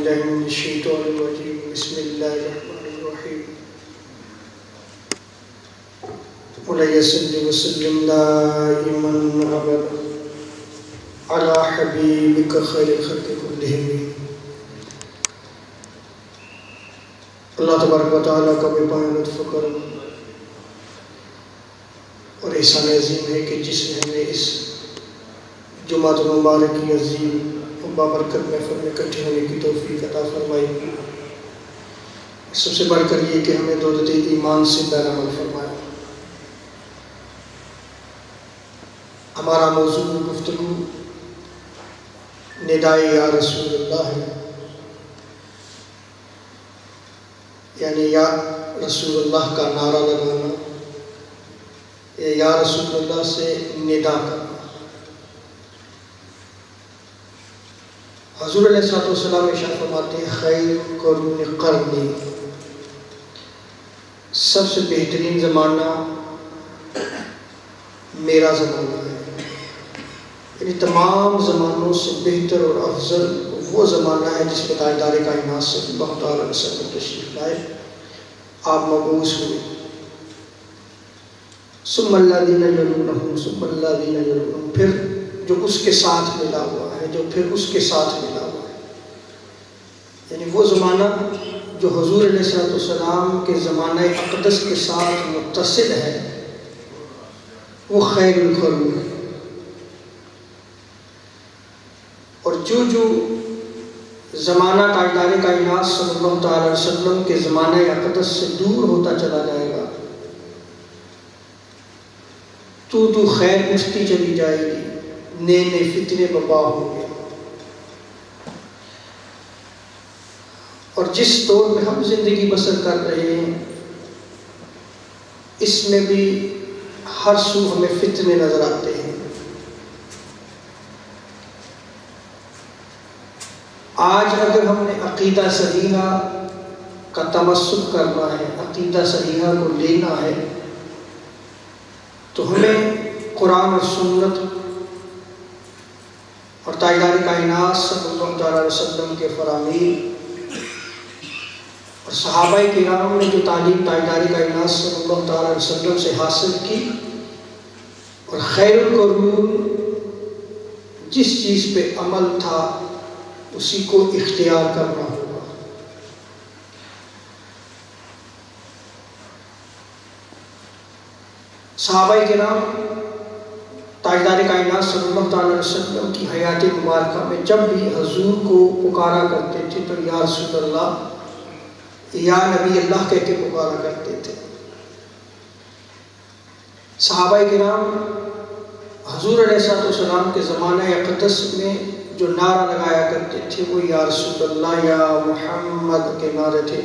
بالله من الشيطان الرجيم بسم الله الرحمن الرحيم ولا صل وسلم دائما ابدا على حبيبك خير الخلق كلهم. اللہ تبارک و تعالیٰ کا بے پناہ لطف و کرم اور احسان عظیم ہے کہ جس نے ہمیں اس جمعۃ المبارک کی عظیم و بابرکت محفل میں اکٹھے ہونے کی توفیق عطا فرمائی. سب سے بڑھ کر یہ کہ ہمیں دولت ایمان سے بہرحال فرمایا. ہمارا موضوع گفتگو ندائے یا رسول اللہ ہے، یعنی یا رسول اللہ کا نعرہ لگانا، یا رسول اللہ سے ندا کرنا. حضور علیہ الصلوۃ والسلام ارشاد فرماتے ہیں خیر قرون قرنی، سب سے بہترین زمانہ میرا زمانہ ہے. یعنی تمام زمانوں سے بہتر اور افضل وہ زمانہ ہے جس میں تاجدار کائنات صلی اللہ تعالیٰ علیہ وسلم تشریف لائے، آپ مبعوث ہوئے. ثم الذین یلونہم ثم الذین یلونہم، پھر جو اس کے ساتھ ملا ہوا ہے، جو پھر اس کے ساتھ ملا ہوا ہے. یعنی وہ زمانہ جو حضور علیہ السلام کے زمانہ اقدس کے ساتھ متصل ہے وہ خیر القرون ہے. اور جو زمانہ تاجدار کائنات صلی اللہ تعالی علیہ وسلم کے زمانہ اقدس سے دور ہوتا چلا جائے گا تو خیر اٹھتی چلی جائے گی، نئے نئے فتنے برپا ہوں گے. اور جس دور میں ہم زندگی بسر کر رہے ہیں اس میں بھی ہر سو ہمیں فتنے نظر آتے ہیں. آج اگر ہم نے عقیدہ صحیحہ کا تمسک کرنا ہے، عقیدہ صحیحہ کو لینا ہے، تو ہمیں قرآن اور سنت اور تاجدار کائنات صلی اللہ علیہ وسلم کے فرامین اور صحابہ کرام نے جو تعلیم تاجدار کائنات صلی اللہ علیہ وسلم سے حاصل کی اور خیر القرون جس چیز پہ عمل تھا اسی کو اختیار کرنا ہوگا. صحابہ کرام تاجدار کائنات صلی اللہ تعالی علیہ وسلم کی حیات مبارکہ میں جب بھی حضور کو پکارا کرتے تھے تو یا رسول اللہ، یا نبی اللہ کہہ کے پکارا کرتے تھے. صحابہ کرام حضور علیہ السلام کے زمانہ اقدس میں جو نعرہ لگایا کرتے تھے وہ یا رسول اللہ یا محمد کے نعرے تھے.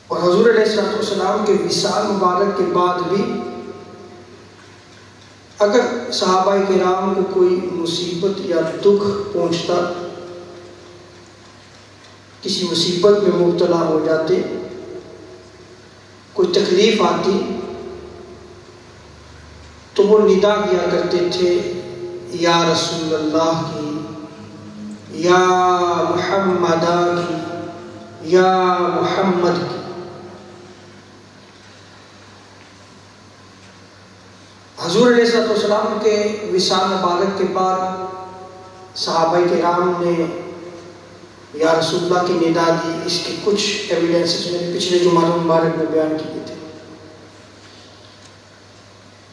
اور حضور علیہ السلام کے وصال مبارک کے بعد بھی اگر صحابہ کرام کو کوئی مصیبت یا دکھ پہنچتا، کسی مصیبت میں مبتلا ہو جاتے، کوئی تکلیف آتی تو وہ ندا کیا کرتے تھے یا رسول اللہ کی، یا محمد کی، یا محمد کی. حضور علیہ السلام کے وصال مبارک کے بعد صحابہ کرام نے یا رسول اللہ کی ندا دی. اس کی کچھ ایویڈنسز میں نے پچھلے جمعہ مبارک میں بیان کیے تھے،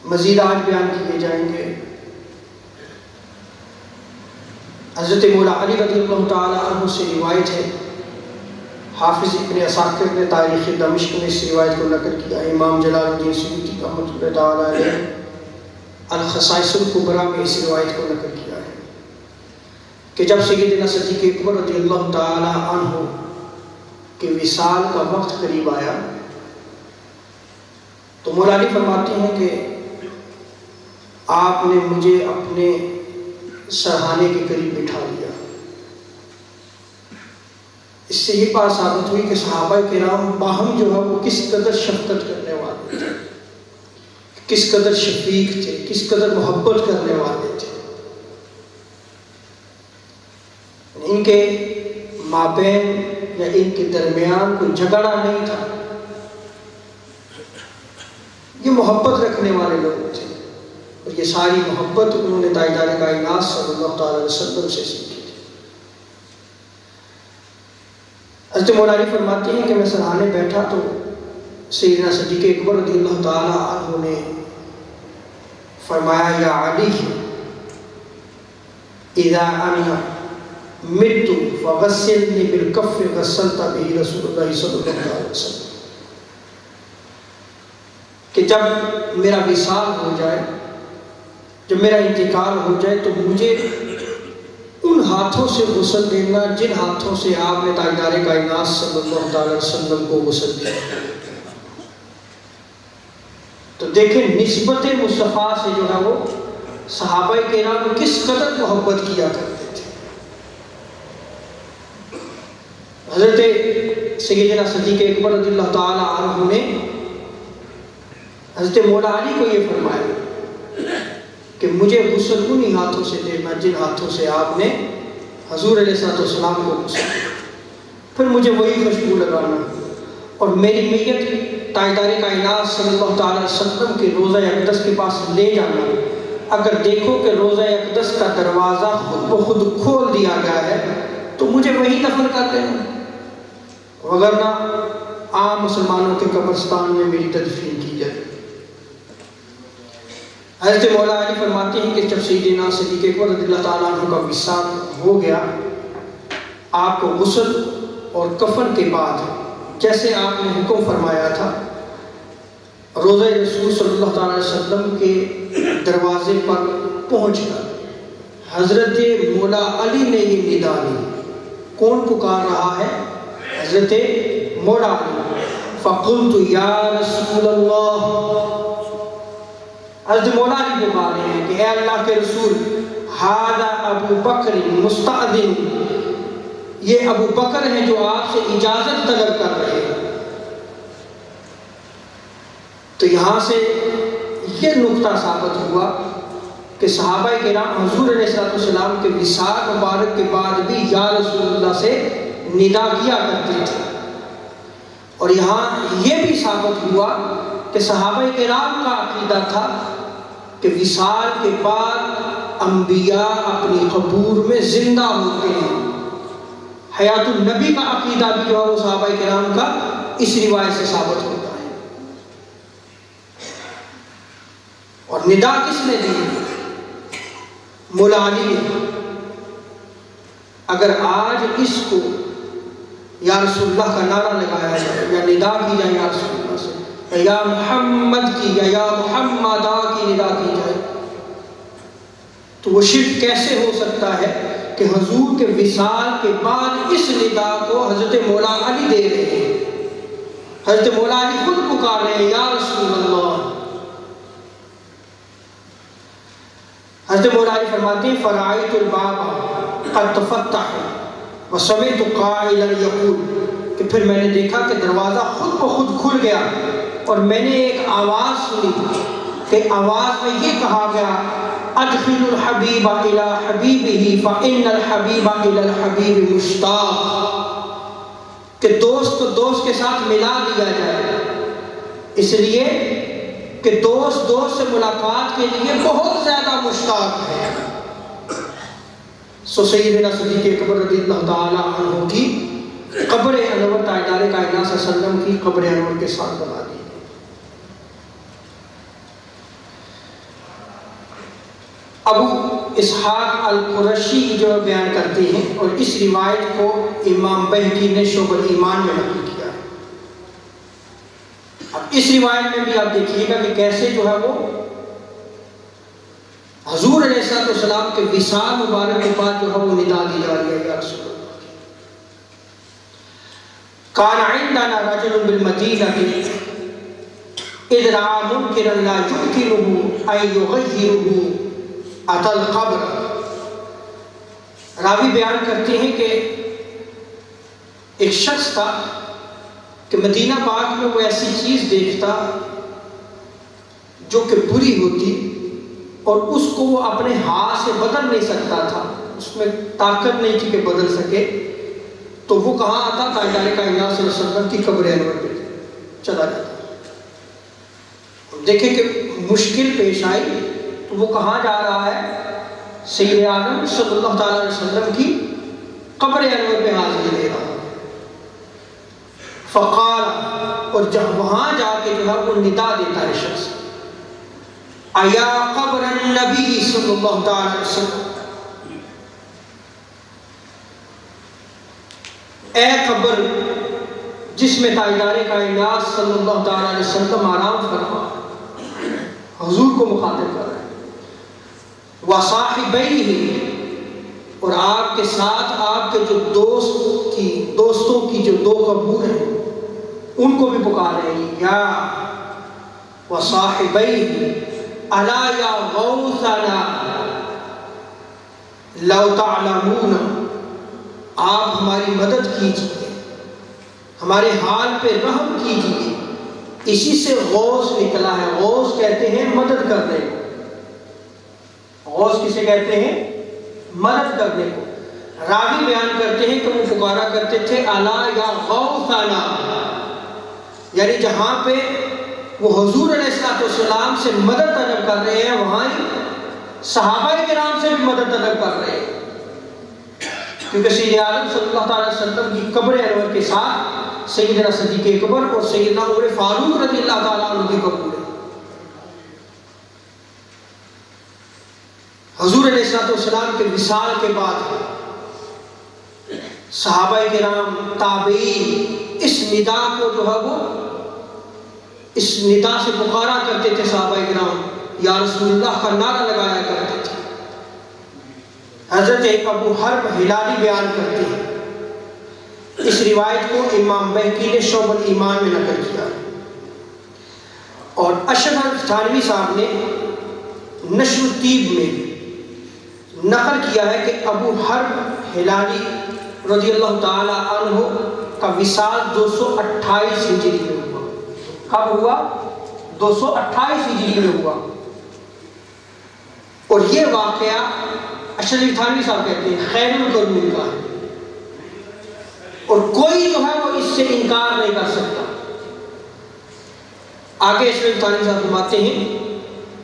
مزید آج بیان کیے جائیں گے. حضرت مولا علی رضی اللہ تعالی عنہ سے روایت ہے، حافظ ابن عساکر نے تاریخ دمشق میں اس روایت کو نقل کیا. امام جلال الدین سیوطی رحمۃ اللہ تعالی علیہ الخصائص الکبریٰ میں اس روایت کو نقل کیا ہے کہ جب سیدنا صدیق اکبر رضی اللہ تعالی عنہ کے وصال کا وقت قریب آیا تو مولا علی فرماتے ہیں کہ آپ نے مجھے اپنے سرہانے کے قریب بٹھا لیا. اس سے یہ بات ثابت ہوئی کہ صحابہ کرام باہم جو ہے وہ کس قدر شفقت کرنے والے تھے، کس قدر شفیق تھے، کس قدر محبت کرنے والے تھے. ان کے مابین یا ان کے درمیان کوئی جھگڑا نہیں تھا، یہ محبت رکھنے والے لوگ تھے، اور یہ ساری محبت انہوں نے تاجدار کائنات صلی اللہ تعالی علیہ وسلم سے سیکھی تھی۔ حضرت مولا علی فرماتے ہیں کہ میں سرحانے بیٹھا تو سیدنا صدیق اکبر رضی اللہ تعالی عنہ نے فرمایا یا علی اذا انا مت فغسلنی بالکف غسلت به رسول اللہ صلی اللہ علیہ وسلم، کہ جب میرا وصال ہو جائے، جب میرا انتقال ہو جائے تو مجھے ان ہاتھوں سے غسل دینا جن ہاتھوں سے آپ نے تاجدار کائنات صلی اللہ علیہ وسلم کو غسل دیا۔ تو دیکھیں نسبت مصطفیٰ سے جو ہے وہ صحابہ کرام کس قدر محبت کیا کرتے تھے۔ حضرت سیدنا صدیق اکبر رضی اللہ تعالی عنہ نے حضرت مولا علی کو یہ فرمایا کہ مجھے غسل انہی ہاتھوں سے دینا جن ہاتھوں سے آپ نے حضور علیہ السلام کو غسل دیا، پھر مجھے وہی خوشبو لگانا اور میری میت تاجدار کائنات صلی اللہ تعالی علیہ وسلم کے روضہ اقدس کے پاس لے جانا، اگر دیکھو کہ روضہ اقدس کا دروازہ خود بخود کھول دیا گیا ہے تو مجھے وہی دفن کر دینا، وگرنہ عام مسلمانوں کے قبرستان میں میری تدفین کی جائے۔ حضرت مولا علی فرماتے ہیں کہ جب سیدنا صدیق اکبر رضی اللہ تعالیٰ عنہ کا وصال ہو گیا، آپ کو غسل اور کفن کے بعد جیسے آپ نے حکم فرمایا تھا روضہ رسول صلی اللہ تعالیٰ علیہ وسلم کے دروازے پر پہنچ کر حضرت مولا علی نے یہ ندا دی۔ کون پکار رہا ہے؟ حضرت مولا علی۔ فقلت یا رسول اللہ، حضرت مولا علی پکار رہے ہیں کہ اے اللہ کے رسول، ھذا ابو بکر مستأذن، یہ ابو بکر ہیں جو آپ سے اجازت طلب کر رہے ہیں۔ تو یہاں سے یہ نقطہ ثابت ہوا کہ صحابہ کرام حضور علیہ السلام کے وصال مبارک کے بعد بھی یا رسول اللہ سے ندا کیا کرتے تھے، اور یہاں یہ بھی ثابت ہوا کہ صحابہ کرام کا عقیدہ تھا کہ وصال کے بعد انبیاء اپنی قبور میں زندہ ہوتے ہیں۔ حیات النبی کا عقیدہ بھی جو ہے وہ صحابہ کرام کا اس روایت سے ثابت ہوتا ہے۔ اور ندا کس نے دی؟ مولا علی نے۔ اگر آج اس کو یا رسول اللہ کا نعرہ لگایا جائے یا ندا کی جائے یا رسول اللہ سے، یا محمد کی یا محمدہ کی ندا کی جائے، تو وہ شرک کیسے ہو سکتا ہے کہ حضور کے وصال کے بعد اس ندا کو حضرت مولا علی دے رہے ہیں؟ حضرت مولا علی خود پکار رہے ہیں یا رسول اللہ۔ حضرت مولا علی فرماتے ہیں فرأیت الباب قد تفتح وسمعت قائلا یقول، کہ پھر میں نے دیکھا کہ دروازہ خود بخود کھل گیا اور میں نے ایک آواز سنی کہ آواز میں یہ کہا گیا ادخل الحبیب الی حبیبہ فإن الحبیب الی الحبیب مشتاق، کہ دوست کو دوست کے ساتھ ملا دیا جائے، اس لیے کہ دوست دوست سے ملاقات کے لیے بہت زیادہ مشتاق ہے۔ سو سیدنا صدیق اکبر رضی اللہ تعالی عنہ کی قبر انور تاجدار کائنات صلی اللہ علیہ وسلم کی قبر انور کے ساتھ بنا دی۔ ابو اسحاق القرشی جو بیان کرتے ہیں، اور اس روایت کو امام بہقی نے شعب الایمان میں نقل کیا ہے۔ اب اس روایت میں بھی آپ دیکھیے گا کہ کیسے جو ہے وہ حضور علیہ السلام کے وصال مبارک کے بعد جو ہے وہ ندا دی جا رہی ہے یا رسول اللہ۔ کان عندنا رجل بالمدینہ اذ رأى منکرا لا یمکنہ ان یغیرہ اتى القبر۔ راوی بیان کرتے ہیں کہ ایک شخص تھا کہ مدینہ پاک میں وہ ایسی چیز دیکھتا جو کہ بری ہوتی اور اس کو وہ اپنے ہاتھ سے بدل نہیں سکتا تھا، اس میں طاقت نہیں تھی کہ بدل سکے، تو وہ کہاں آتا؟ تاجدار کائنات صلی اللہ علیہ وسلم کی قبر انور پہ چلا جاتا۔ دیکھیں کہ مشکل پیش آئی تو وہ کہاں جا رہا ہے؟ سید عالم صلی اللہ تعالیٰ علیہ وسلم کی قبر انور پہ حاضری دے رہا۔ فقال، اور جب وہاں جا کے جو ہے وہ ندا دیتا ہے شخص، ایا قبر النبی صلی اللہ تعالیٰ علیہ وسلم، اے قبر جس میں تاجدار کائنات صلی اللہ تعالیٰ علیہ وسلم آرام فرما، حضور کو مخاطب کر رہے ہیں، وصاحبیہ، اور آپ کے ساتھ آپ کے جو دوستوں کی جو دو قبور ہیں ان کو بھی پکار رہے ہیں، یا وصاحبیہ الا یا غوثنا لو تعلمون، آپ ہماری مدد کیجیے، ہمارے حال پہ رحم کیجیے۔ اسی سے غوث نکلا ہے، غوث کہتے ہیں مدد کرنے کو، غوث کسے کہتے ہیں؟ مدد کرنے کو۔ راوی بیان کرتے ہیں کہ وہ پکارا کرتے تھے الا یا غوثنا، یعنی جہاں پہ وہ حضور علیہ السلام سے مدد طلب کر رہے ہیں وہاں ہی صحابہ کرام سے بھی مدد طلب کر رہے ہیں، کیونکہ سید عالم صلی اللہ تعالیٰ علیہ وسلم کی قبر انور کے ساتھ سیدنا صدیق اکبر اور سیدنا عمر فاروق رضی اللہ تعالیٰ عنہ کی قبر ہے۔ حضور علیہ السلام کے وصال کے بعد صحابہ کرام تابعین اس ندا کو جو ہے وہ اس ندا سے پکارا کرتے تھے، صحابہ کرام یا رسول اللہ کا نعرہ لگایا کرتے تھے۔ حضرت ابو حرب ہلالی بیان کرتے ہیں، اس روایت کو امام بہقی نے شعب الایمان میں نقل کیا، اور اشرف تھانوی صاحب نے نشر الطیب میں نقل کیا ہے کہ ابو حرب ہلالی رضی اللہ تعالی عنہ کا وصال 228 ہجری میں ہوا۔ کب ہوا؟ 228 ہجری میں ہوا، اور یہ واقعہ اشرف تھانوی صاحب کہتے ہیں خیر القرون کا ہے، اور کوئی جو ہے وہ اس سے انکار نہیں کر سکتا۔ آگے اشرف تھانوی صاحب فرماتے ہیں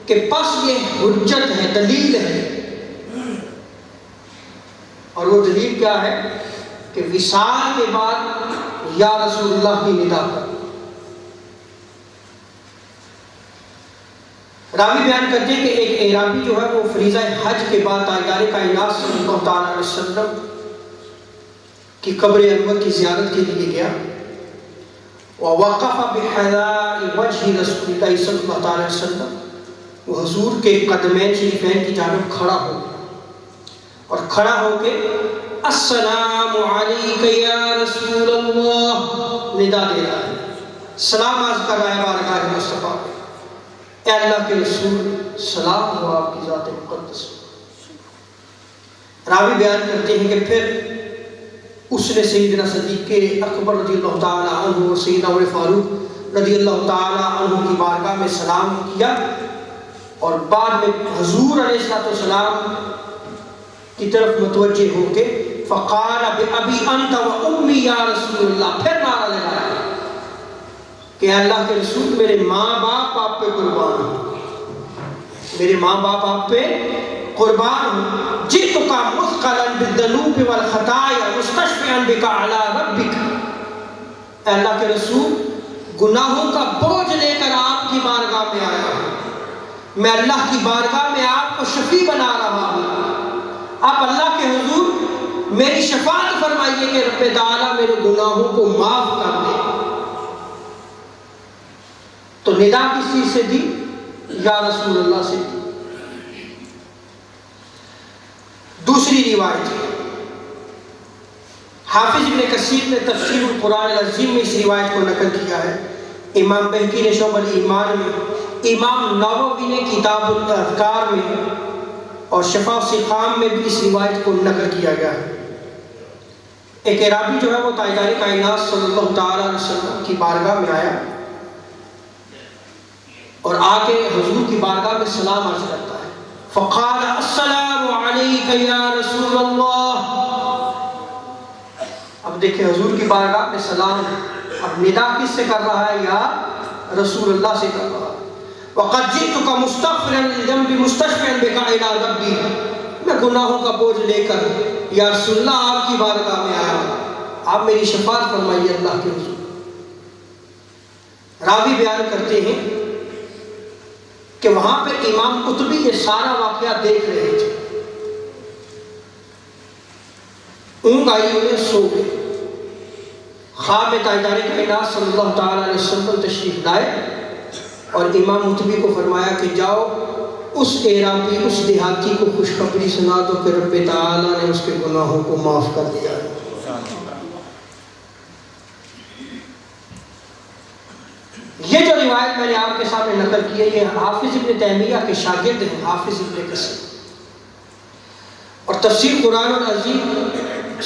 کہ پس یہ حجت ہے، دلیل ہے، اور وہ دلیل کیا ہے کہ وصال کے بعد یا رسول اللہ کی ندا کر۔ راوی بیان کرتے ہیں کہ ایک اعرابی جو ہے وہ فریضہ حج کے بعد تاجدار کائنات صلی اللہ تعالیٰ علیہ وسلم کی قبر انور کی زیارت کے لیے گیا، ووقف بحذاء وجہ رسول اللہ صلی اللہ تعالیٰ علیہ وسلم، وہ حضور کے قدمین شریفین کی جانب کھڑا ہو، اور کھڑا ہو کے السلام علیک یا رسول اللہ ندا دے رہا ہے، سلام عرض کر رہا ہے بارگاہ مصطفیٰ پہ، اے اللہ کے رسول سلام ہو آپ کی ذات مقدس۔ راوی بیان کرتے ہیں کہ پھر اس نے سیدنا صدیق اکبر رضی اللہ تعالیٰ عنہ اور سیدنا عمر فاروق رضی اللہ تعالیٰ عنہ کی بارگاہ میں سلام کیا، اور بعد میں حضور علیہ السلام کی طرف متوجہ ہو کے فقال بأبی انت و امی یا رسول اللہ، پھر نعرہ لگایا کہ اللہ کے رسول میرے ماں باپ آپ پہ قربان ہوں، میرے ماں باپ آپ پہ قربان ہوں، جئتک مثقلا بالذنوب والخطایا مستشفعا بک علی ربک، اے اللہ کے رسول گناہوں کا بوجھ لے کر آپ کی بارگاہ میں آیا ہوں، میں اللہ کی بارگاہ میں آپ کو شفیع بنا رہا ہوں، آپ اللہ کے حضور میری شفاعت فرمائیے کہ رب تعالیٰ میرے گناہوں کو معاف کر دے۔ تو ندا کس چیز سے دی؟ یا رسول اللہ سے دی۔ دوسری روایت حافظ ابن کثیر نے تفسیر القرآن العظیم میں اس روایت کو نقل کیا ہے، امام بہقی نے شعب الایمان میں، امام نووی نے کتاب الاذکار میں، اور شفا سقام میں بھی اس روایت کو نقل کیا گیا ہے۔ ایک اعرابی جو ہے وہ تاجدار کائنات صلی اللہ تعالیٰ علیہ وسلم کی بارگاہ میں آیا، اور آ کے حضور کی بارگاہ میں سلام عرض کرتا ہے، فقال السلام علیک یا رسول اللہ. اب دیکھیں حضور کی بارگاہ میں سلام، اب ندا کس سے کر رہا ہے؟ یا رسول اللہ سے کر رہا ہے. وقد جئتک مستغفرا للذنب مستشفعا بک الی ربی، میں گناہوں کا بوجھ لے کر یا رسول اللہ آپ کی بارگاہ میں آیا ہوں، آپ میری شفاعت فرمائیے اللہ کے حضور. راوی بیان کرتے ہیں کہ وہاں پہ امام قطبی یہ سارا واقعہ دیکھ رہے تھے. اونگ آئی انہیں، سو گئے. خواب میں تاجدار کائنات صلی اللہ تعالیٰ علیہ وسلم تشریف لائے اور امام قطبی کو فرمایا کہ جاؤ اس عراقی، اس دیہاتی کو خوشخبری سنا دو کہ رب تعالیٰ نے اس کے گناہوں کو معاف کر دیا ہے. یہ جو روایت میں نے آپ کے سامنے نقل کی ہے یہ حافظ ابن تیمیہ کے شاگرد ہیں، حافظ ابن کثیر. اور تفسیر قرآن العظیم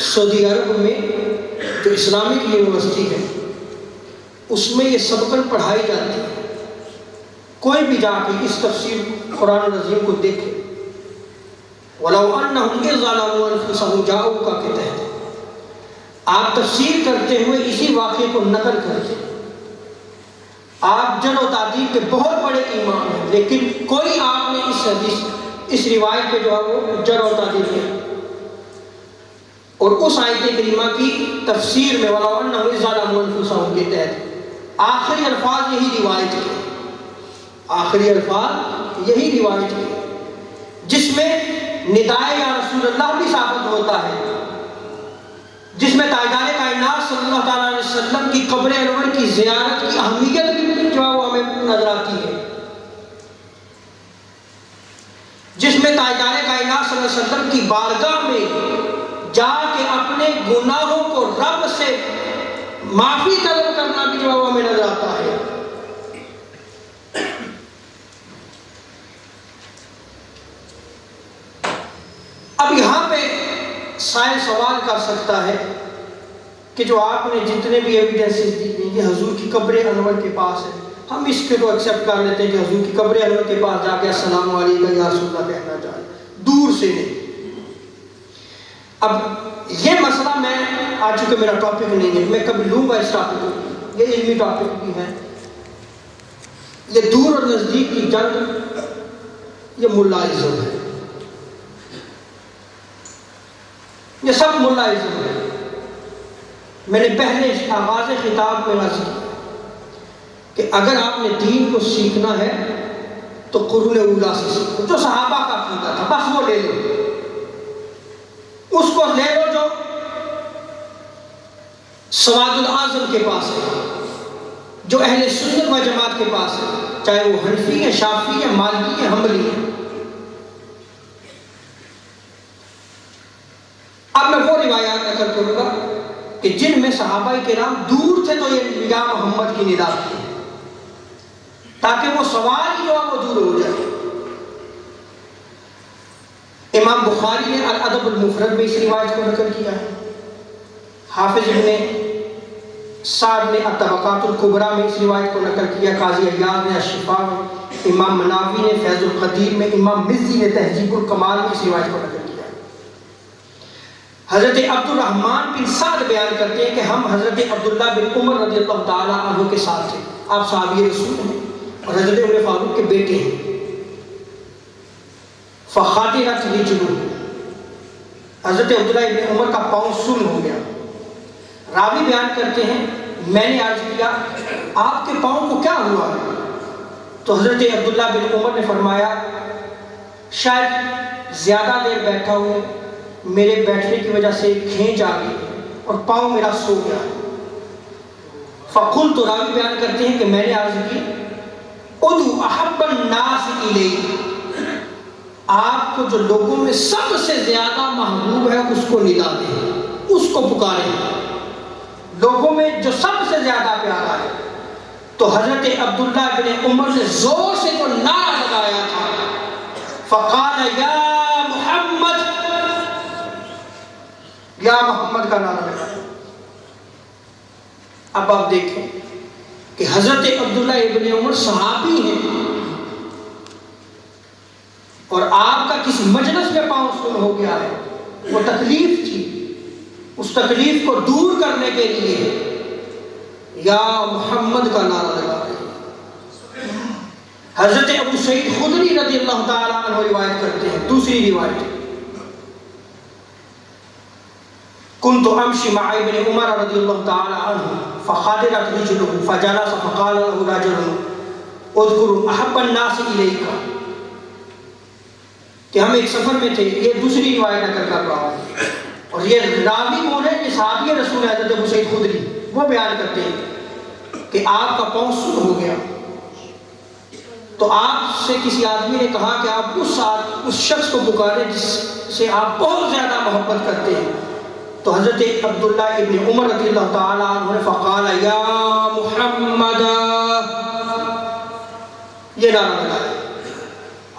سعودی عرب میں جو اسلامک یونیورسٹی ہے اس میں یہ سبقاً پڑھائی جاتی ہے. کوئی بھی جا کے اس تفسیر قرآن العظیم کو دیکھے. وَلَوْ أَنَّهُمْ إِذْ ظَلَمُوا أَنفُسَهُمْ جَاءُوكَ کے تحت آپ تفسیر کرتے ہوئے اسی واقعے کو نقل کرتے. آپ جڑ و تعدیل کے بہت بڑے امام ہیں، لیکن کوئی آپ نے اس حدیث، اس روایت پہ جو ہے وہ جڑ و تعدیل کیا. اور اس آیت کریمہ کی تفسیر میں وَلَوْ أَنَّهُمْ إِذْ ظَلَمُوا أَنفُسَهُمْ کے تحت آخری الفاظ یہی روایت کے، آخری الفاظ یہی روایت کے، جس میں ندائے یا رسول اللہ بھی ثابت ہوتا ہے، جس میں تاجدار کائنات صلی اللہ تعالیٰ علیہ وسلم کی قبر انور کی زیارت کی اہمیت بھی جو ہے وہ ہمیں نظر آتی ہے، جس میں تاجدار کائنات صلی اللہ علیہ وسلم کی بارگاہ میں جا کے اپنے گناہوں کو رب سے معافی طلب کرنا بھی جو ہے وہ ہمیں نظر آتا ہے. اب یہاں پہ سائل سوال کر سکتا ہے کہ جو آپ نے جتنے بھی ایویڈنسز دی ہیں یہ حضور کی قبر انور کے پاس ہے، ہم اس کے تو ایکسیپٹ کر لیتے ہیں کہ حضور کی قبر انور کے پاس جا کے السلام علیکم یا رسول اللہ کہنا چاہیے، دور سے نہیں. اب یہ مسئلہ میں آج چونکہ میرا ٹاپک نہیں ہے، میں کبھی لوں گا اس ٹاپک کو، یہ علمی ٹاپک بھی ہے. یہ دور اور نزدیک کی جنگ یہ ملائزم ہے، یہ سب ملائزم ہے. میں نے پہلے آغاز خطاب میں عرض کیا کہ اگر آپ نے دین کو سیکھنا ہے تو قرون اولیٰ سے سیکھو، جو صحابہ کا عقیدہ تھا بس وہ لے لو، اس کو لے لو جو سواد الاعظم کے پاس ہے، جو اہل سنت و جماعت کے پاس ہے، چاہے وہ حنفی ہے، شافعی ہے، مالکی ہے، حنبلی ہے. اب میں وہ روایات نقل کروں گا کہ جن میں صحابہ کرام دور تھے تو یہ یا محمد کی ندا کی، تاکہ وہ سوال ہی جو ہے وہ دور ہو جائے. امام بخاری نے الادب المفرد میں اس روایت کو نقل کیا ہے. حافظ ابن سعد نے الطبقات الکبریٰ میں اس روایت کو نقل کیا. قاضی عیاض نے الشفاء میں، امام مناوی نے فیض القدیر میں، امام مزی نے تہذیب الکمال میں اس روایت کو نقل کیا. حضرت عبد الرحمن بن سعد بیان کرتے ہیں کہ ہم حضرت عبداللہ بن عمر رضی اللہ تعالیٰ عنہ کے ساتھ تھے. آپ صحابی رسول ہیں اور حضرت عمر فاروق کے بیٹے ہیں. فخاطرت رجلہ، حضرت عبداللہ بن عمر کا پاؤں سن ہو گیا. راوی بیان کرتے ہیں میں نے عرض کیا آپ کے پاؤں کو کیا ہوا ہے؟ تو حضرت عبداللہ بن عمر نے فرمایا شاید زیادہ دیر بیٹھا ہوں، میرے بیٹھنے کی وجہ سے کھینچ آ گئی اور پاؤں میرا سو گیا. فقلت، تو راوی بیان کرتے ہیں کہ میں نے عرض کی ادعو احب الناس الیک، آپ کو جو لوگوں میں سب سے زیادہ محبوب ہے اس کو ندا دیں، اس کو پکاریں، لوگوں میں جو سب سے زیادہ پیارا ہے. تو حضرت عبداللہ بن عمر نے زور سے تو نعرہ لگایا تھا، فقال یا محمد، یا محمد کا نعرہ لگایا. اب آپ دیکھیں کہ حضرت عبداللہ ابن عمر صحابی ہیں اور آپ کا کسی مجلس میں پاؤں سن ہو گیا ہے، وہ تکلیف تھی، اس تکلیف کو دور کرنے کے لیے یا محمد کا نعرہ لگا رہے ہیں۔ حضرت ابو سعید خدری رضی اللہ تعالیٰ عنہ روایت کرتے ہیں، دوسری روایت، كنت امشي مع ابن عمر رضی اللہ تعالی عنہ فخادرت رجله فجلس فقال له رجل اذكر احب الناس اليك، کہ ہم ایک سفر میں تھے، یہ دوسری روایت نقل کر رہا ہوں، اور یہ راوی کون ہے؟ یہ صحابی رسول حضرت ابو سعید خدری، وہ بیان کرتے ہیں کہ آپ کا پاؤں سن ہو گیا، تو آپ سے کسی آدمی نے کہا کہ آپ اس شخص کو پکاریں جس سے آپ بہت زیادہ محبت کرتے ہیں، تو حضرت عبداللہ ابن عمر رضی اللہ تعالیٰ عنہ نے فقال یا محمد، یہ نعرہ لگایا۔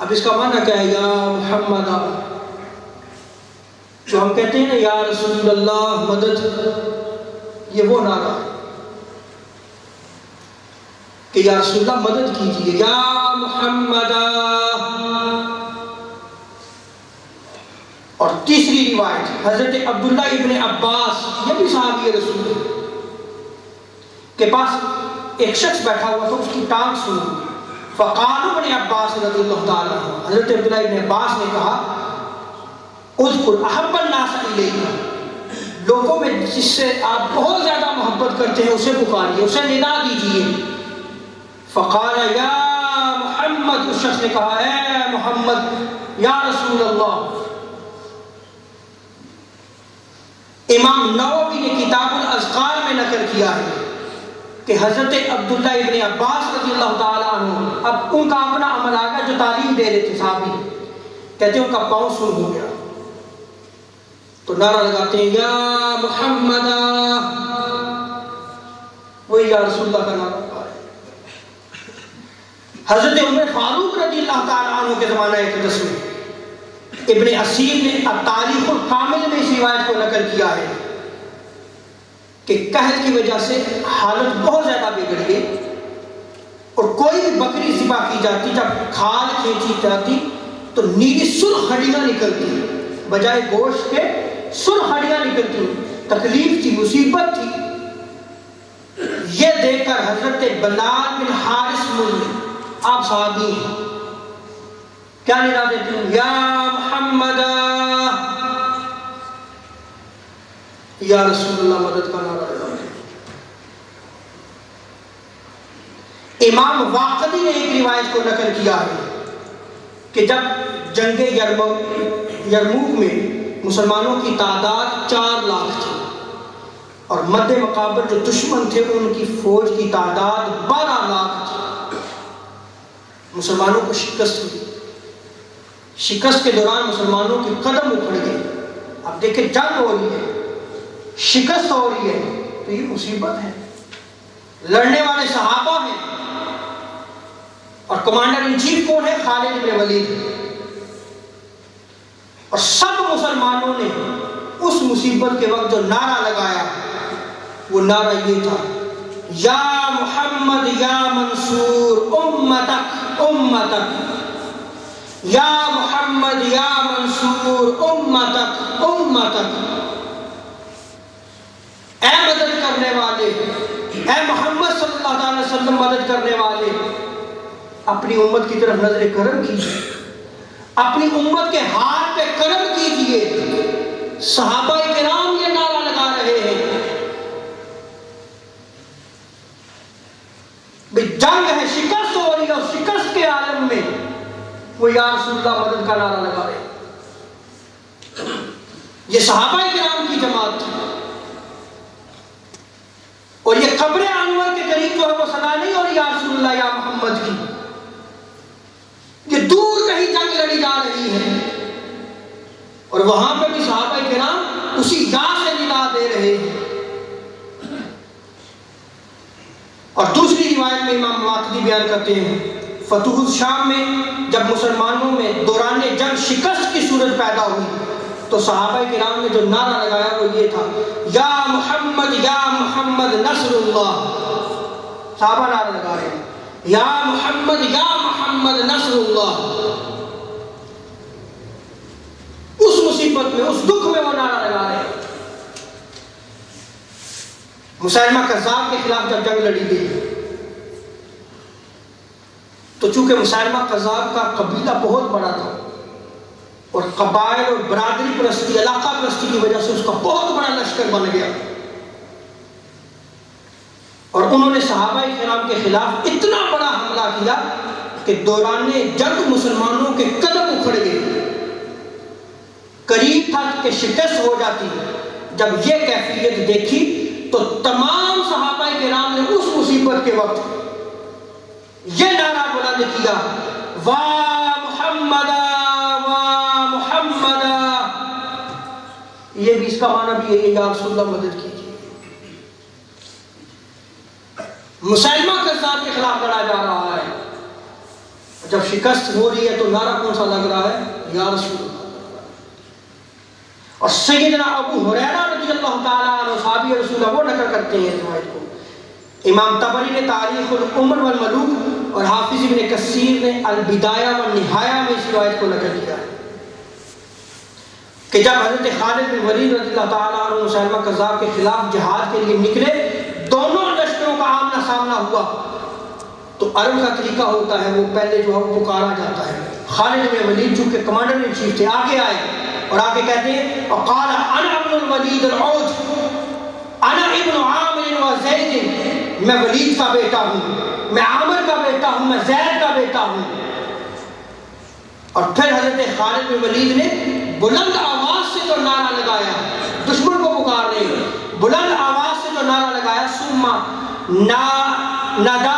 اب اس کا معنی کیا ہے؟ یا محمد، جو ہم کہتے ہیں نا یا رسول اللہ مدد، یہ وہ نعرہ ہے کہ یا رسول اللہ مدد کیجیے، یا محمد۔ اور تیسری روایت حضرت عبداللہ ابن عباس، یہ بھی صحابی رسول کے پاس ایک شخص بیٹھا ہوا تھا، اس کی ٹانگ سنی، فقال ابن عباس رضی اللہ تعالیٰ عنہ، حضرت عبداللہ ابن عباس نے کہا اذکر احب الناس الیک، لوگوں میں جس سے آپ بہت زیادہ محبت کرتے ہیں اسے پکاریے، اسے ندا دیجیے۔ فقال یا محمد، اس شخص نے کہا اے محمد، یا رسول اللہ۔ امام نووی نے کتاب الاذکار میں نقل کیا ہے کہ حضرت عبداللہ ابن عباس رضی اللہ تعالیٰ عنہ، اب ان کا اپنا عمل آ گیا جو تعلیم دے رہے تھے صحابی، کہتے ہیں ان کا پاؤں سن ہو گیا تو نعرہ لگاتے ہیں یا محمد، وہی یا رسول اللہ کا نعرہ لگا رہے ہیں۔ حضرت عمر فاروق رضی اللہ تعالیٰ عنہ کے زمانہ اقتدس میں ابن اسیر نے التاریخ الکامل میں اس روایت کو نقل کیا ہے کہ قحط کی وجہ سے حالت بہت زیادہ بگڑ گئی، اور کوئی بھی بکری ذبح کی جاتی، جب کھال کھینچی جاتی تو نیلی سرخ ہڈیاں نکلتی، بجائے گوشت کے سرخ ہڈیاں نکلتی، تکلیف تھی، مصیبت تھی۔ یہ دیکھ کر حضرت بلال بن حارث مجھ، آپ صحابی ہیں، کیا ندا دیتے ہیں؟ یا محمد، یا رسول اللہ مدد کا نعرہ لگا۔ امام واقدی نے ایک روایت کو نقل کیا ہے کہ جب جنگ یرموک میں مسلمانوں کی تعداد 4 لاکھ تھی اور مد مقابل جو دشمن تھے ان کی فوج کی تعداد 12 لاکھ تھی، مسلمانوں کو شکست ہوئی۔ شکست کے دوران مسلمانوں کے قدم اکھڑ گئے۔ اب دیکھیں جنگ ہو رہی ہے، شکست ہو رہی ہے، تو یہ مصیبت ہے، لڑنے والے صحابہ ہیں، اور کمانڈر ان چیف کون ہے؟ خالد بن ولید، اور سب مسلمانوں نے اس مصیبت کے وقت جو نعرہ لگایا وہ نعرہ یہ تھا یا محمد یا منصور امتک امتک، یا محمد یا منصور امتک امتک، اے مدد کرنے والے، اے محمد صلی اللہ علیہ وسلم مدد کرنے والے، اپنی امت کی طرف نظر کرم کیجیے، اپنی امت کے ہاتھ پہ کرم کیجیے۔ صحابہ کرام یہ نعرہ لگا رہے ہیں، جنگ ہے، شکست ہو رہی ہے، اور شکست کے عالم میں وہ یا رسول اللہ مدد کا نعرہ لگا رہے ہیں۔ یہ صحابہ کرام کی جماعت تھی، اور یہ قبر انور کے قریب جو ہے وہ صدا نہیں ہو رہی یا رسول اللہ یا محمد کی، یہ دور کہیں جنگ لڑی جا رہی ہے، اور وہاں پہ بھی صحابہ کرام اسی یا سے ندا دے رہے ہیں۔ اور دوسری روایت میں امام واقدی بیان کرتے ہیں فتح الشام میں جب مسلمانوں میں دوران جنگ شکست کی صورت پیدا ہوئی تو صحابہ کرام نے جو نعرہ لگایا وہ یہ تھا یا محمد نصر اللہ، صحابہ نعرہ لگا رہے ہیں یا محمد نصر اللہ۔ مصیبت میں، اس دکھ میں وہ نعرہ لگا رہے ہیں۔ مسیلمہ کذاب کے خلاف جب جنگ لڑی گئی تو چونکہ مسیلمہ کذاب کا قبیلہ بہت بڑا تھا اور قبائل اور برادری پرستی، علاقہ پرستی کی وجہ سے اس کا بہت بڑا لشکر بن گیا، اور انہوں نے صحابہ کرام کے خلاف اتنا بڑا حملہ کیا کہ دوران جنگ مسلمانوں کے قدم اکھڑ گئے، قریب تھا کہ شکست ہو جاتی۔ جب یہ کیفیت دیکھی تو تمام صحابہ کرام نے اس مصیبت کے وقت یہ نعرہ بلند کیا، واہ محمد واہ محمد۔ یہ بھی اس کا معنی بھی ہے یا رسول اللہ مدد کیجیے۔ مسیلمہ کذاب کے خلاف لڑا جا رہا ہے، جب شکست ہو رہی ہے تو نعرہ کون سا لگ رہا ہے؟ یا رسول اللہ۔ اور سیدنا ابو ہریرہ رضی اللہ تعالیٰ عنہ صحابی رسول اللہ وہ نقل کرتے ہیں اس روایت کو۔ امام طبری نے تاریخ العمر والملوک اور حافظ ابن کثیر نے البدایہ والنہایہ میں اس روایت کو نقل کیا ہے کہ جب حضرت خالد بن ولید رضی اللہ تعالیٰ عنہ مسیلمہ کذاب کے خلاف جہاد کے لیے نکلے، دونوں لشکروں کا آمنا سامنا ہوا، تو عرب کا طریقہ ہوتا ہے وہ پہلے جو ہے وہ پکارا جاتا ہے۔ خالد بن ولید جو کہ کمانڈر ان چیف تھے آگے آئے اور آگے کہتے ہیں وقال انا ابن الولید العوج انا ابن عامر و زید، میں ولید کا بیٹا ہوں، میں عامر کا بیٹا ہوں، میں زید کا بیٹا ہوں۔ اور پھر حضرت خالد بن ولید نے بلند آواز سے تو نعرہ لگایا، دشمن کو پکار رہے ہیں، بلند آواز سے تو نعرہ لگایا، سما ندا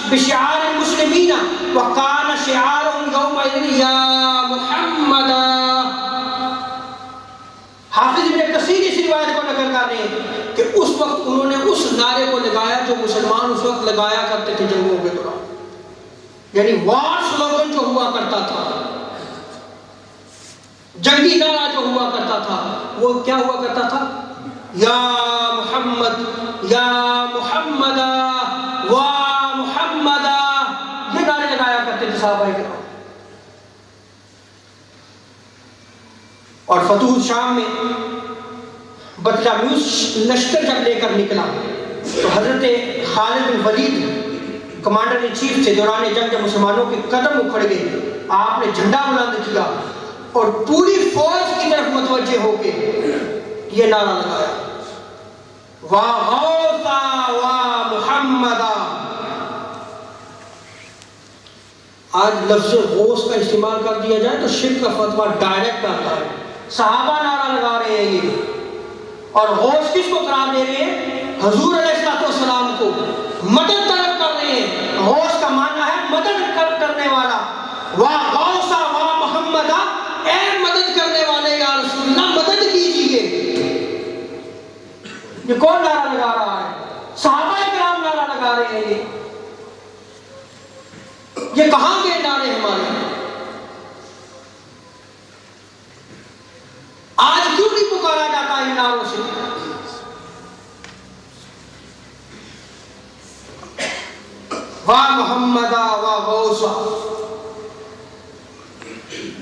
بشعار المسلمین وکان شعارهم یومئذ یا محمد۔ حافظ ابن کثیر اس روایت کو نقل کر رہے ہیں کہ اس وقت انہوں نے اس نعرے کو لگایا جو مسلمان اس وقت لگایا کرتے تھے جنگوں کے دوران، یعنی وار سلوگن جو ہوا کرتا تھا، جنگی نعرہ جو ہوا کرتا تھا، وہ کیا ہوا کرتا تھا؟ یا محمد یا محمد وا محمد، یہ نعرے لگایا کرتے تھے صحابہ کرام۔ اور فتوح شام میں بطلمیوس لشکر جب لے کر نکلا تو حضرت خالد بن ولید کمانڈر ان چیف تھے، دوران جنگ جب مسلمانوں کے قدم اکھڑ گئے، آپ نے جھنڈا بلند کیا اور پوری فوج کی طرف متوجہ ہو کے یہ نعرہ لگایا، واہ غوثا واہ محمدا۔ آج لفظ غوث کا استعمال کر دیا جائے تو شرک کا فتویٰ ڈائریکٹ آتا ہے، صحابہ نعرہ لگا رہے ہیں یہ، اور غوث کس کو قرار دے رہے ہیں؟ حضور علیہ السلام کو مدد طلب کر رہے ہیں۔ غوث کا معنی ہے مدد کرنے والا، واہ غوثا واہ محمدا، اے مدد کرنے والے یا رسول اللہ مدد کیجیے۔ یہ کون نعرہ لگا رہا ہے؟ صحابہ کرام نعرہ لگا رہے ہیں۔ یہ کہاں کے نعرے ہمارے؟ آج کیوں نہیں پکارا جاتا ان نعروں سے؟ واہ محمدہ واہ غوثہ،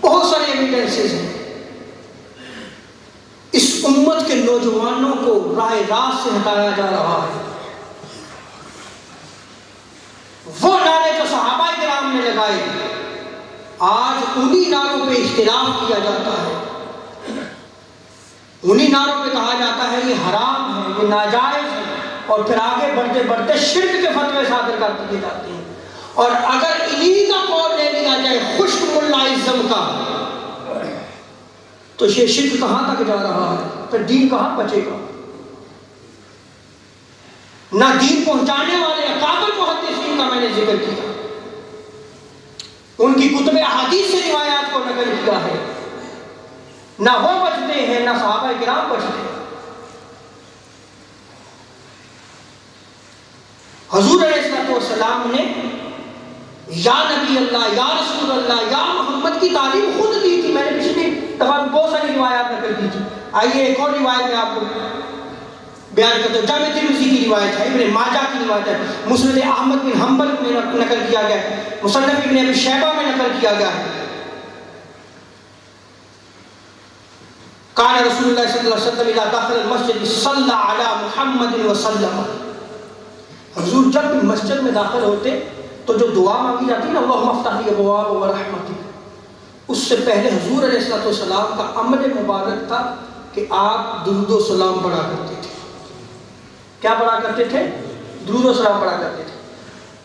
بہت سارے ایویڈنسز ہیں۔ اس امت کے نوجوانوں کو راہ راست سے ہٹایا جا رہا ہے۔ وہ نعرے جو صحابہ کرام نے لگائے، آج انہی نعروں پہ اختلاف کیا جاتا ہے، انہی نعروں پہ کہا جاتا ہے یہ حرام ہے، یہ ناجائز ہے، اور پھر آگے بڑھتے بڑھتے شرک کے فتوے صادر کر دیے جاتے ہیں۔ اور اگر انہی کا قول لے لیا جائے خشک ملائزم کا تو یہ شرک کہاں تک جا رہا ہے؟ پھر دین کہاں بچے گا؟ نہ دین پہنچانے والے اکابر محدثین کا میں نے ذکر کیا، ان کی کتب احادیث سے روایات کو نقل کیا ہے، نہ وہ بچتے ہیں نہ صحابہ کرام بچتے ہیں۔ حضور علیہ السلام نے یا نبی اللہ یا رسول اللہ یا محمد کی تعلیم خود دی تھی۔ میں نے پچھلی دفعہ بہت ساری روایات نقل کی تھی، آئیے ایک اور روایت میں آپ کو بیان کرتا ہوں۔ جامع ترمذی کی روایت ہے، ابن ماجہ کی روایت ہے، مسند احمد بن حنبل میں نقل کیا گیا ہے، مصنف ابن ابی شیبہ میں نقل کیا گیا ہے۔ کان رسول اللہ صلی اللہ علیہ وسلم اذا دخل المسجد صلی علی محمد وسلم، حضور جب بھی مسجد میں داخل ہوتے تو جو دعا مانگی جاتی ہے نا اللہم افتح لی ابواب رحمتک، اس سے پہلے حضور علیہ السلام کا عمل مبارک تھا کہ آپ درود و سلام پڑھا کرتے تھے۔ کیا پڑھا کرتے تھے؟ درود و سلام پڑھا کرتے تھے۔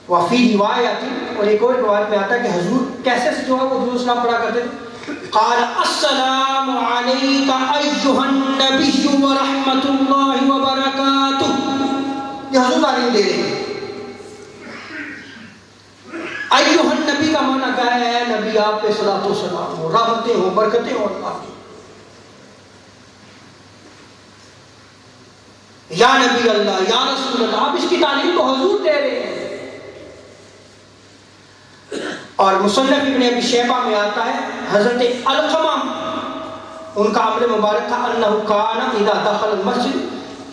وفی روایت، اور ایک اور روایت میں آتا ہے کہ حضور کیسے جو ہے وہ درود و سلام پڑھا کرتے تھے، قال السلام علیک ایھا النبی ورحمۃ اللہ وبرکاتہ، یہ حضور تعلیم دے رہے ہیں۔ ایھا النبی کا معنی کیا ہے؟ اے نبی آپ پہ صلاۃ و سلام ہو، رحمتیں ہوں، برکتیں ہوں اللہ کی۔ یا نبی اللہ، یا رسول اللہ، آپ اس کی تعلیم تو حضور دے رہے ہیں۔ اور مصنف ابن ابی شیبہ میں آتا ہے حضرت علقمہ ان کا عمل مبارک تھا انہ کان اذا دخل المسجد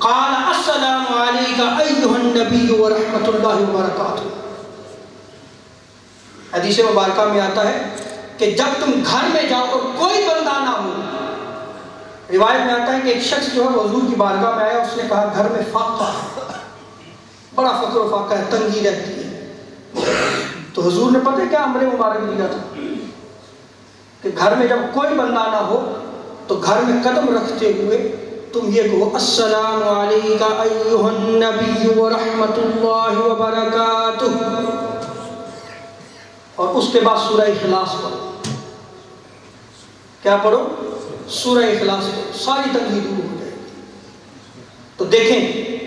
قال السلام علیک ایھا النبی ورحمۃ اللہ وبرکاتہ۔ حدیث مبارکہ میں آتا ہے کہ جب تم گھر میں جاؤ اور کوئی بندہ نہ ہو، روایت میں آتا ہے کہ ایک شخص جو ہے حضور کی بارگاہ میں آیا، اس نے کہا گھر میں فاقہ، بڑا فقر و فاقہ ہے، تنگی رہتی ہے۔ تو حضور نے پتہ کیا امر مبارک دیا تھا کہ گھر میں جب کوئی بندہ نہ ہو تو گھر میں قدم رکھتے ہوئے تم یہ کہو السلام علیک ایھا النبی ورحمۃ اللہ وبرکاتہ، اور اس کے بعد سورہ اخلاص پڑھو۔ کیا پڑھو؟ سورہ اخلاص پڑھو، ساری تنگی دور ہو جائے گی۔ تو دیکھیں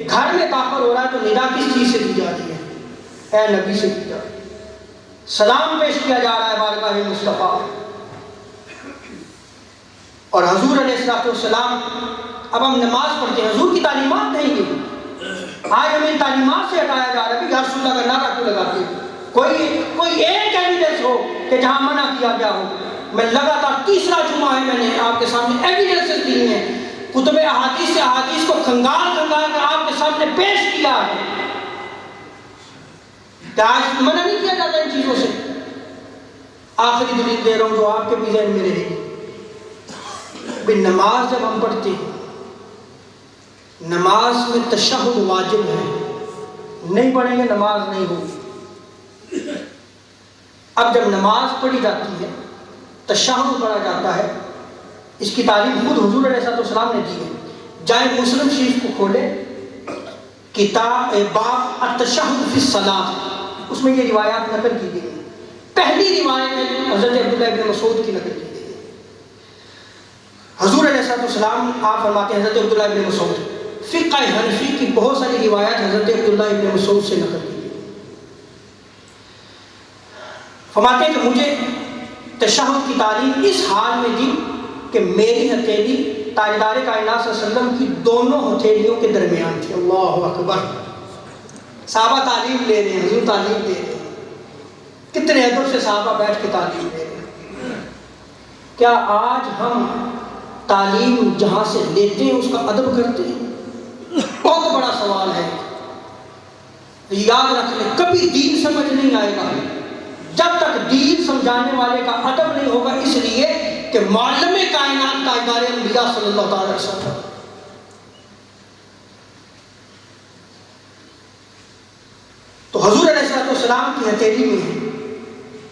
گھر میں داخل ہو رہا ہے تو ندا کس چیز سے دی جا رہی ہے؟ اے نبی سے دی جا رہی ہے، سلام پیش کیا جا رہا ہے بارگاہ مصطفیٰ۔ اور حضور علیہ السلام، اب ہم نماز پڑھتے ہیں، حضور کی تعلیمات نہیں ہیں، آج ہمیں ان تعلیمات سے ہٹایا جا رہا ہے کہ یا رسول اللہ کا نعرہ کیوں لگاتے ہیں؟ کوئی ایک ایویڈنس ہو کہ جہاں منع کیا گیا ہو۔ میں لگاتار تیسرا جمعہ ہے میں نے آپ کے سامنے ایویڈنس دی ہیں، کتب احادیث سے احادیث کو کھنگال کر آپ کے سامنے پیش کیا ہے کہ آج منع نہیں کیا جاتا ان چیزوں سے۔ آخری دلیل دے رہا ہوں جو آپ کے بھی ذہن میں رہے گی۔ نماز جب ہم پڑھتے ہیں، نماز میں تشہد واجب ہے، نہیں پڑھیں گے نماز نہیں ہوگی۔ اب جب نماز پڑھی جاتی ہے، تشہد پڑھا جاتا ہے، اس کی تعلیم خود حضور علیہ السلام نے دی ہے۔ جائیں مسلم شریف کو کھولیں، کتاب باب التشہد فی الصلاۃ، اس میں یہ روایات نقل کی گئی ہیں۔ پہلی روایت ہے حضرت عبداللہ ابن مسعود کی نقل کی گئی ہے۔ حضور علیہ السلام آپ فرماتے ہیں، حضرت عبداللہ ابن مسعود، فقہ حنفی کی بہت ساری روایات حضرت عبداللہ ابن مسعود سے نقل کی گئی۔ فرماتے ہیں کہ مجھے تشہد کی تعلیم اس حال میں دی کہ میری ہتھیلی تاجدار کائنات صلی اللہ علیہ وسلم کی دونوں ہتھیلیوں کے درمیان تھی۔ اللہ اکبر! صحابہ تعلیم لے رہے ہیں، حضور تعلیم دے رہے ہیں، کتنے ادب سے صحابہ بیٹھ کے تعلیم لے رہے ہیں۔ کیا آج ہم تعلیم جہاں سے لیتے ہیں اس کا ادب کرتے ہیں؟ بہت بڑا سوال ہے۔ یاد رکھ لیں، کبھی دین سمجھ نہیں آئے گا جب تک دین سمجھانے والے کا ادب نہیں ہوگا، اس لیے کہ معلم کائنات تاجدار انبیاء صلی اللہ تعالی وسلم۔ تو حضور علیہ السلام کی ہتھیلی میں ہے۔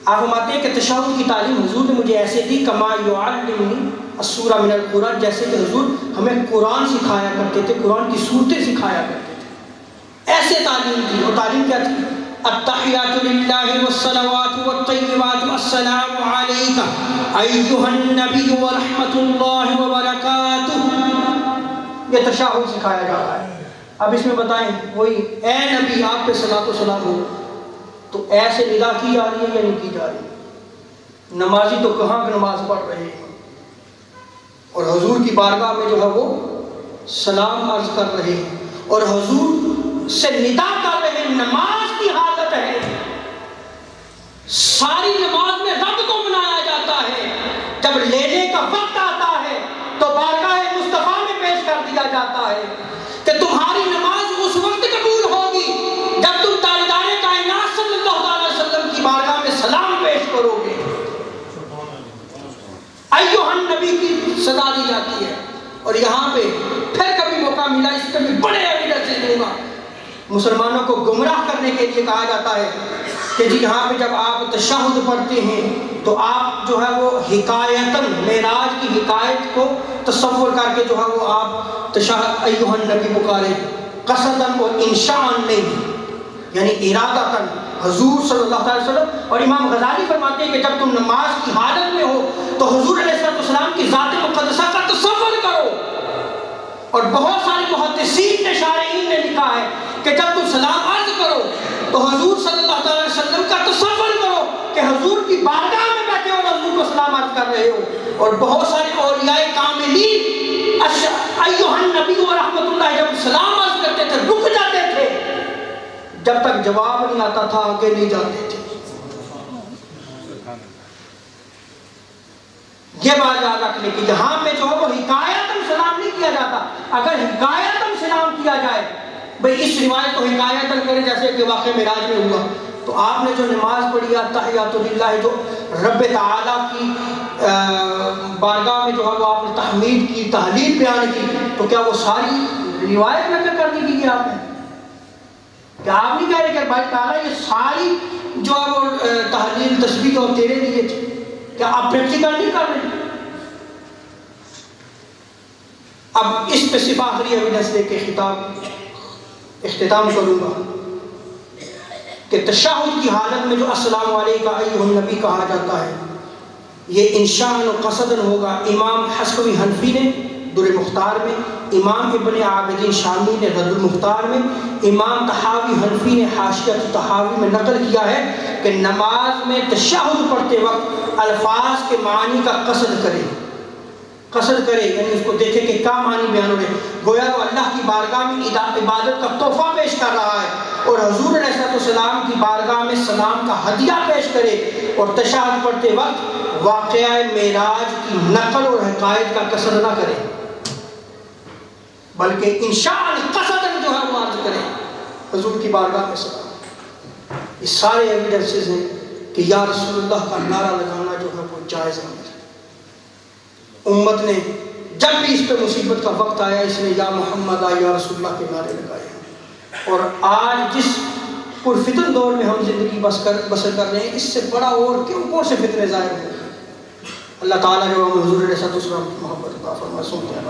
آپ فرماتے ہیں کہ تشہد کی تعلیم حضور نے مجھے ایسے دی کما یعلمنی السورہ من القرآن، جیسے کہ حضور ہمیں قرآن سکھایا کرتے تھے، قرآن کی صورتیں سکھایا کرتے تھے، ایسے تعلیم دی۔ اور تعلیم کیا تھی؟ التحیات للہ والصلوات والطیبات السلام علیک ایھا النبی ورحمۃ اللہ وبرکاتہ، یہ تشہد سکھایا جا رہا ہے۔ اب اس میں بتائیں، وہی اے نبی آپ پہ صلاۃ و سلام ہو، تو ایسے ندا کی جا رہی ہے یا نہیں کی جا رہی؟ نمازی تو کہاں نماز پڑھ رہے ہیں اور حضور کی بارگاہ میں جو ہے وہ سلام عرض کر رہے ہیں اور حضور سے ندا کر رہے ہیں۔ نماز کی حالت ہے، ساری نماز میں رب کو منایا جاتا ہے، جب لینے کا وقت آتا ہے تو بارگاہ مصطفیٰ میں پیش کر دیا جاتا ہے کہ تمہاری نماز اس وقت قبول ہوگی جب تم تاجدار کائنات صلی اللہ علیہ وسلم کی بارگاہ میں سلام پیش کرو گے۔ ایھا النبی کی صدا دی جاتی ہے۔ اور یہاں پہ پھر کبھی موقع ملا اس کے بھی بڑے ایویڈنس دوں گا. مسلمانوں کو گمراہ کرنے کے لیے کہا جاتا ہے کہ جی یہاں پہ جب آپ تشہد پڑھتے ہیں تو آپ جو ہے وہ حکایتاً معراج کی حکایت کو تصور کر کے جو ہے وہ آپ تشہد ایھا النبی پکارے، قصداً اور انشاءً نہیں، یعنی ارادتاً حضور صلی اللہ علیہ وسلم. اور امام غزالی فرماتے ہیں کہ جب تم نماز کی حالت میں ہو تو حضور علیہ السلام کی ذات مقدسہ کا تصور کرو. اور بہت سارے محدثین نے شارحین نے لکھا ہے کہ جب تم سلام عرض کرو تو حضور صلی اللہ علیہ وسلم کا تصور کرو کہ حضور کی بارگاہ میں بیٹھے ہو اور حضور کو سلام عرض کر رہے ہو. اور بہت سارے اولیاء کاملین ایھا النبی و رحمۃ اللہ جب سلام عرض کرتے تھے رک جاتے تھے، جب تک جواب نہیں آتا تھا آگے نہیں جاتے تھے. یہ بات یاد رکھنے کی یہاں پہ جو ہے وہ حکایتاً سلام نہیں کیا جاتا. اگر حکایتاً سلام کیا جائے، بھئی اس روایت کو حکایتاً کریں جیسے کہ واقع معراج میں ہوا، تو آپ نے جو نماز پڑھی التحیات للہ جو رب تعالیٰ کی بارگاہ میں جو ہے وہ آپ نے تحمید کی، تحلیل بیان کی، تو کیا وہ ساری روایت نقل کر دی گئی آپ نے؟ کیا آپ نہیں کہہ رہے کہ بھائی تعالیٰ یہ ساری جو ہے وہ تحلیل تسبیح اور تیرے لیے تھی؟ کیا آپ پریکٹیکل نہیں کر رہے؟ اب اس پہ صرف آخری ایویڈنس دے کے اختتام کروں گا کہ تشہد کی حالت میں جو السلام علیکم ایھا النبی کہا جاتا ہے یہ انشاء و قصدن ہوگا. امام حسکوی حنفی نے در مختار میں، امام ابن عابدین شامی نے رد المختار میں، امام طحاوی حنفی نے حاشیۃ طحاوی میں نقل کیا ہے کہ نماز میں تشہد پڑھتے وقت الفاظ کے معنی کا قصد کرے، یعنی اس کو دیکھے کہ کیا معنی بیان ہو رہے، گویا وہ اللہ کی بارگاہ میں عبادت کا تحفہ پیش کر رہا ہے اور حضور علیہ السلام کی بارگاہ میں سلام کا ہدیہ پیش کرے. اور تشہد پڑھتے وقت واقعہ معراج کی نقل اور حکایت کا قصد نہ کرے، بلکہ انشاء قصدن جو ہے وہ عرض کرے حضور کی بارگاہ میں سلام. یہ سارے ایویڈنسز ہیں کہ یا رسول اللہ کا نعرہ لگانا جو ہے وہ جائز ہے. امت نے جب بھی اس پہ مصیبت کا وقت آیا اس نے یا محمد یا رسول اللہ کے نعرے لگائے. اور آج جس پرفتن دور میں ہم زندگی بسر کر رہے ہیں، اس سے بڑا اور کون سے فتنے ظاہر ہیں. اللہ تعالیٰ جو حضور علیہ السلام کی محبت عطا فرمائے. سنتے ہیں.